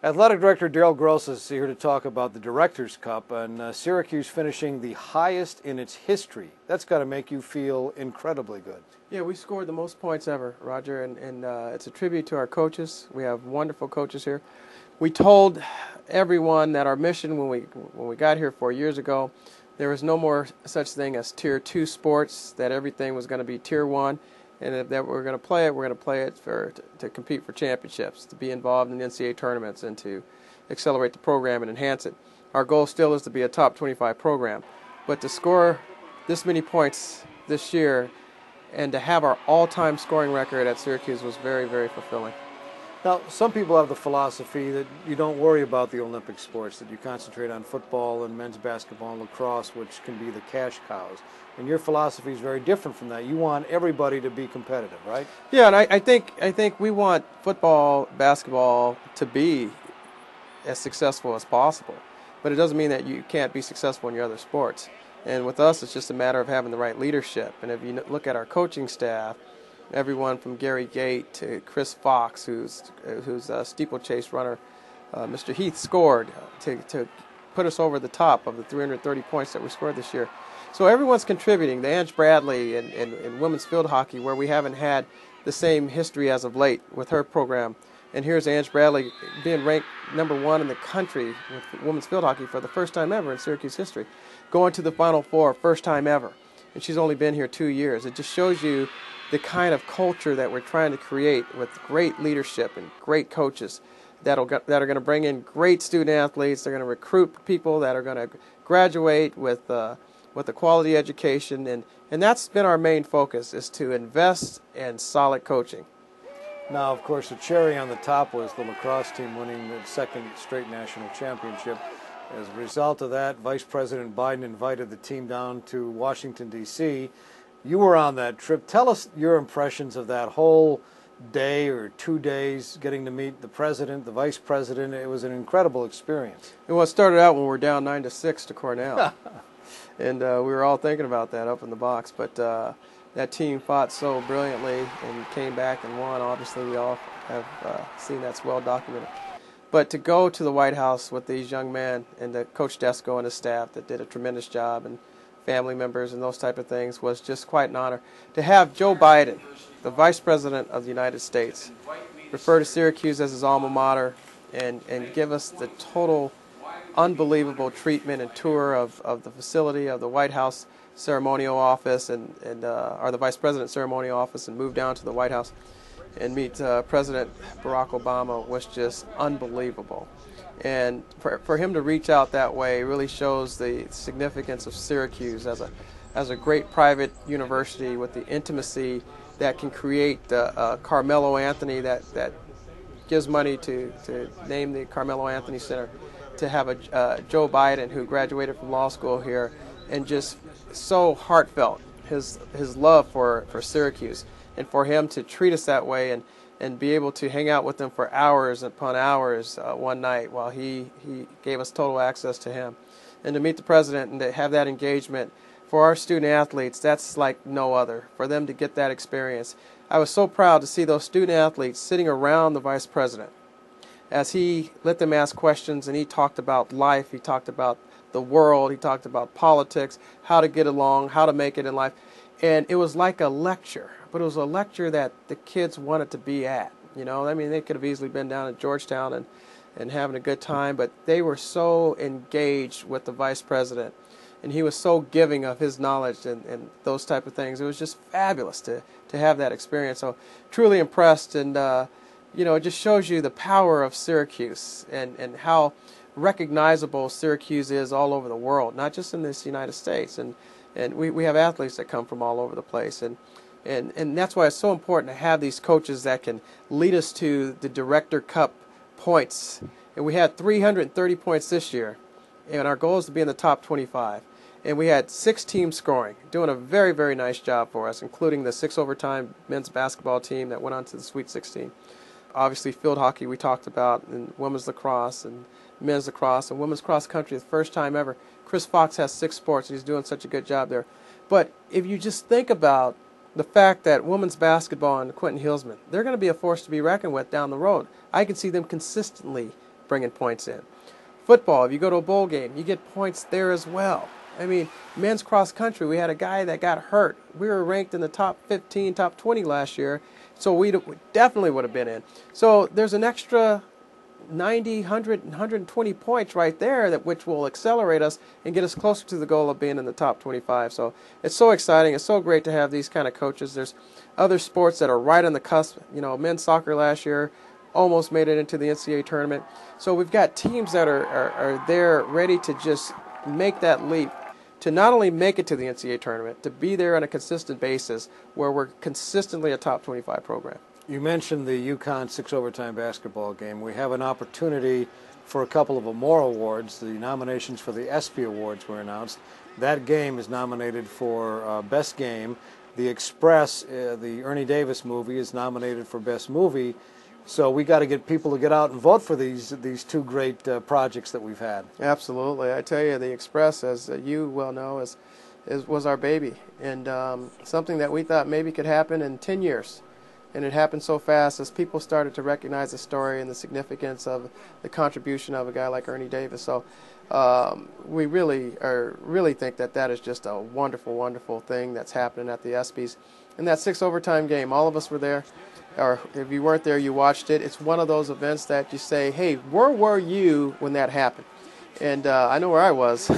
Athletic Director Daryl Gross is here to talk about the Directors' Cup and Syracuse finishing the highest in its history. That's got to make you feel incredibly good. Yeah, we scored the most points ever, Roger, and it's a tribute to our coaches. We have wonderful coaches here. We told everyone that our mission when we got here 4 years ago, there was no more such thing as Tier 2 sports, that everything was going to be Tier 1. And if that we're going to play it to compete for championships, to be involved in NCAA tournaments, and to accelerate the program and enhance it. Our goal still is to be a top 25 program. But to score this many points this year and to have our all-time scoring record at Syracuse was very, very fulfilling. Now, some people have the philosophy that you don't worry about the Olympic sports, that you concentrate on football and men's basketball and lacrosse, which can be the cash cows. And your philosophy is very different from that. You want everybody to be competitive, right? Yeah, and I think we want football, basketball to be as successful as possible. But it doesn't mean that you can't be successful in your other sports. And with us, it's just a matter of having the right leadership. And if you look at our coaching staff, everyone from Gary Gate to Chris Fox, who's a steeplechase runner, Mr. Heath scored to put us over the top of the 330 points that we scored this year. So everyone's contributing. The Ange Bradley in women's field hockey, where we haven't had the same history as of late with her program. And here's Ange Bradley being ranked #1 in the country with women's field hockey for the first time ever in Syracuse history, going to the Final Four, first time ever. And she's only been here 2 years. It just shows you the kind of culture that we're trying to create with great leadership and great coaches that are going to bring in great student athletes. They're going to recruit people that are going to graduate with a quality education, and that's been our main focus, is to invest in solid coaching. Now, of course, the cherry on the top was the lacrosse team winning the second straight national championship. As a result of that, Vice President Biden invited the team down to Washington, D.C. You were on that trip. Tell us your impressions of that whole day or 2 days, getting to meet the president, the vice president. It was an incredible experience. Well, it started out when we were down 9-6 to Cornell. And we were all thinking about that up in the box. But that team fought so brilliantly and came back and won. Obviously, we all have seen that's well documented. But to go to the White House with these young men and Coach Desko and his staff that did a tremendous job, and family members and those type of things, was just quite an honor. To have Joe Biden, the Vice President of the United States, refer to Syracuse as his alma mater and give us the total unbelievable treatment and tour of the facility of the White House ceremonial office or the Vice President's ceremonial office, and move down to the White House and meet President Barack Obama was just unbelievable. And for him to reach out that way really shows the significance of Syracuse as a great private university with the intimacy that can create Carmelo Anthony that gives money to name the Carmelo Anthony Center, to have a Joe Biden who graduated from law school here and just so heartfelt his love for Syracuse, and for him to treat us that way and be able to hang out with them for hours upon hours one night while he gave us total access to him. And to meet the president and to have that engagement for our student athletes, that's like no other, for them to get that experience. I was so proud to see those student athletes sitting around the vice president as he let them ask questions, and he talked about life, he talked about the world, he talked about politics, how to get along, how to make it in life. And it was like a lecture, but it was a lecture that the kids wanted to be at. You know, I mean, they could have easily been down at Georgetown and having a good time, but they were so engaged with the vice president, and he was so giving of his knowledge and those type of things. It was just fabulous to have that experience. So truly impressed, and it just shows you the power of Syracuse and how recognizable Syracuse is all over the world, not just in this United States. And we have athletes that come from all over the place, and that's why it's so important to have these coaches that can lead us to the Director Cup points. And we had 330 points this year, and our goal is to be in the top 25. And we had 6 teams scoring, doing a very, very nice job for us, including the 6 overtime men's basketball team that went on to the Sweet 16. Obviously, field hockey we talked about, and women's lacrosse, and men's lacrosse, and women's cross country, the first time ever. Chris Fox has 6 sports, and he's doing such a good job there. But if you just think about the fact that women's basketball and Quentin Hillsman, they're going to be a force to be reckoned with down the road. I can see them consistently bringing points in. Football, if you go to a bowl game, you get points there as well. I mean, men's cross country, we had a guy that got hurt. We were ranked in the top 15, top 20 last year, so we definitely would have been in. So there's an extra 90, 100, 120 points right there, which will accelerate us and get us closer to the goal of being in the top 25. So it's so exciting. It's so great to have these kind of coaches. There's other sports that are right on the cusp. You know, men's soccer last year almost made it into the NCAA tournament. So we've got teams that are there ready to just make that leap to not only make it to the NCAA tournament, to be there on a consistent basis where we're consistently a top 25 program. You mentioned the UConn 6 overtime basketball game. We have an opportunity for a couple of more awards. The nominations for the ESPY Awards were announced. That game is nominated for Best Game. The Express, the Ernie Davis movie, is nominated for Best Movie. So we got to get people to get out and vote for these two great projects that we've had. Absolutely. I tell you, the Express, as you well know, was our baby, and something that we thought maybe could happen in 10 years. And it happened so fast as people started to recognize the story and the significance of the contribution of a guy like Ernie Davis. So we really think that is just a wonderful, wonderful thing that's happening at the ESPYs. And that 6 overtime game, all of us were there. Or if you weren't there, you watched it. It's one of those events that you say, hey, where were you when that happened? And I know where I was.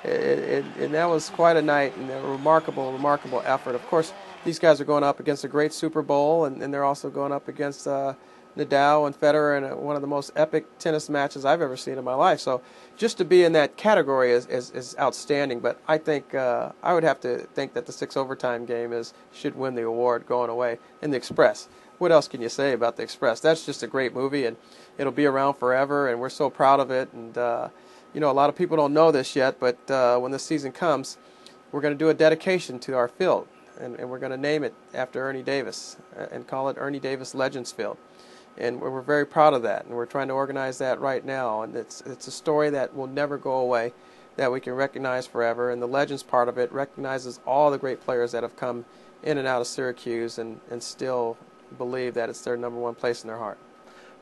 And that was quite a night and a remarkable, remarkable effort. Of course, these guys are going up against a great Super Bowl, and they're also going up against Nadal and Federer in one of the most epic tennis matches I've ever seen in my life. So just to be in that category is outstanding. But I think I would have to think that the 6 overtime game should win the award going away. And the Express. What else can you say about the Express? That's just a great movie, and it'll be around forever, and we're so proud of it. And you know, a lot of people don't know this yet, but when this season comes, we're going to do a dedication to our field. And we're going to name it after Ernie Davis and call it Ernie Davis Legends Field. And we're very proud of that, and we're trying to organize that right now. And it's a story that will never go away, that we can recognize forever. And the Legends part of it recognizes all the great players that have come in and out of Syracuse and still believe that it's their number one place in their heart.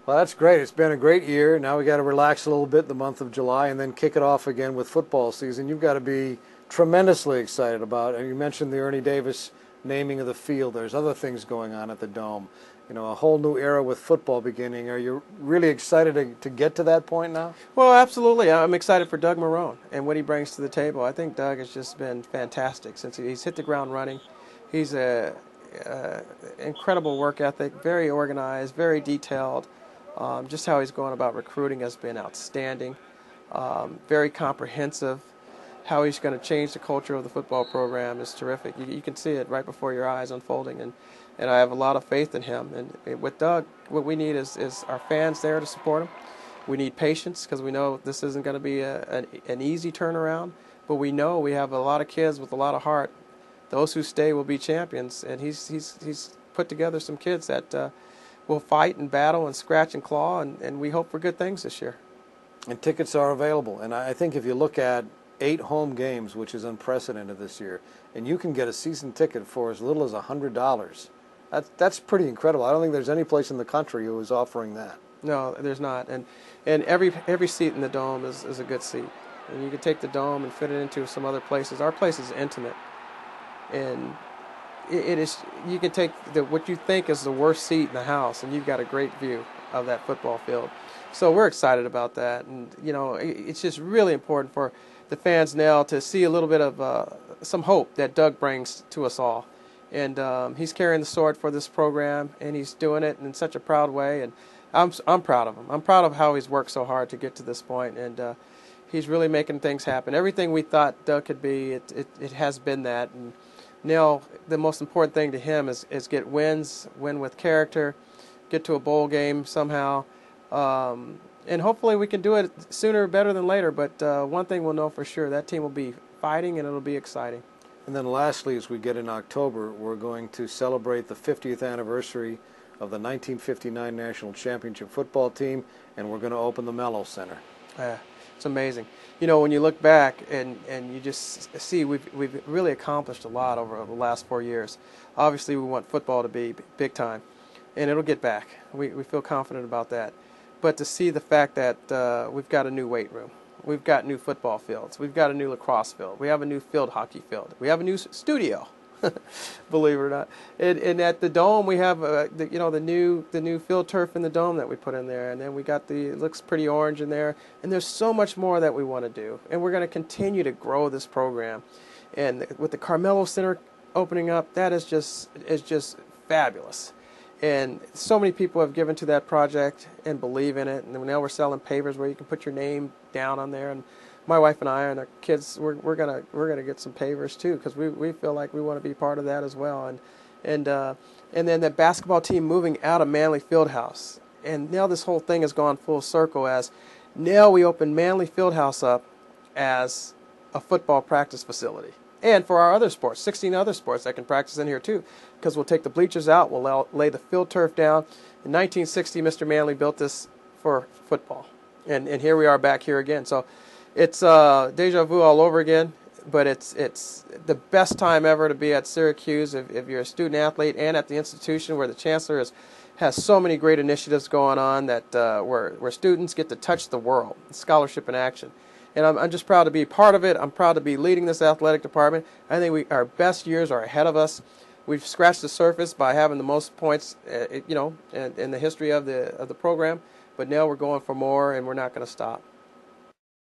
Well, that's great. It's been a great year. Now we got to relax a little bit the month of July and then kick it off again with football season. You've got to be tremendously excited about, and you mentioned the Ernie Davis naming of the field. There's other things going on at the Dome. You know, a whole new era with football beginning. Are you really excited to get to that point now? Well, absolutely. I'm excited for Doug Marrone and what he brings to the table. I think Doug has just been fantastic since he's hit the ground running. He's a incredible work ethic, very organized, very detailed. Just how he's going about recruiting has been outstanding. Very comprehensive. How he's going to change the culture of the football program is terrific. You can see it right before your eyes unfolding, and I have a lot of faith in him. And with Doug, what we need is our fans there to support him. We need patience because we know this isn't going to be an easy turnaround, but we know we have a lot of kids with a lot of heart. Those who stay will be champions, and he's put together some kids that will fight and battle and scratch and claw, and we hope for good things this year. And tickets are available. And I think if you look at 8 home games, which is unprecedented this year, and you can get a season ticket for as little as $100. That's pretty incredible. I don't think there's any place in the country who is offering that. No, there's not. And every seat in the Dome is a good seat. And you can take the Dome and fit it into some other places. Our place is intimate, and it is. You can take what you think is the worst seat in the house, and you've got a great view of that football field. So we're excited about that, and you know, it's just really important for the fans now to see a little bit of some hope that Doug brings to us all. And he's carrying the sword for this program, and he's doing it in such a proud way. And I'm proud of him. I'm proud of how he's worked so hard to get to this point, and he's really making things happen. Everything we thought Doug could be, it has been that. And now the most important thing to him is get wins, win with character, get to a bowl game somehow. And hopefully we can do it sooner better than later. But one thing we'll know for sure, that team will be fighting, and it'll be exciting. And then lastly, as we get in October, we're going to celebrate the 50th anniversary of the 1959 National Championship football team, and we're going to open the Mello Center. It's amazing. You know, when you look back and you just see we've really accomplished a lot over the last 4 years. Obviously, we want football to be big time, and it'll get back. We feel confident about that. but to see the fact that we've got a new weight room, we've got new football fields, we've got a new lacrosse field, we have a new field hockey field, we have a new studio, believe it or not. And at the dome, we have the new field turf in the dome that we put in there, and then we got it looks pretty orange in there. And there's so much more that we want to do, and we're going to continue to grow this program. And with the Carmelo Center opening up, that is just fabulous. And so many people have given to that project and believe in it. And now we're selling pavers where you can put your name down on there. And my wife and I and our kids, we're gonna get some pavers too, because we feel like we want to be part of that as well. And then the basketball team moving out of Manley Fieldhouse. And now this whole thing has gone full circle, as now we open Manley Fieldhouse up as a football practice facility. And for our other sports, 16 other sports that can practice in here too, because we'll take the bleachers out, we'll lay the field turf down. In 1960, Mr. Manley built this for football, and here we are back here again. So it's deja vu all over again, but it's the best time ever to be at Syracuse if you're a student athlete, and at the institution where the chancellor has so many great initiatives going on that where students get to touch the world, scholarship in action. And I'm just proud to be part of it. I'm proud to be leading this athletic department. I think our best years are ahead of us. We've scratched the surface by having the most points, in the history of the program. But now we're going for more, and we're not going to stop.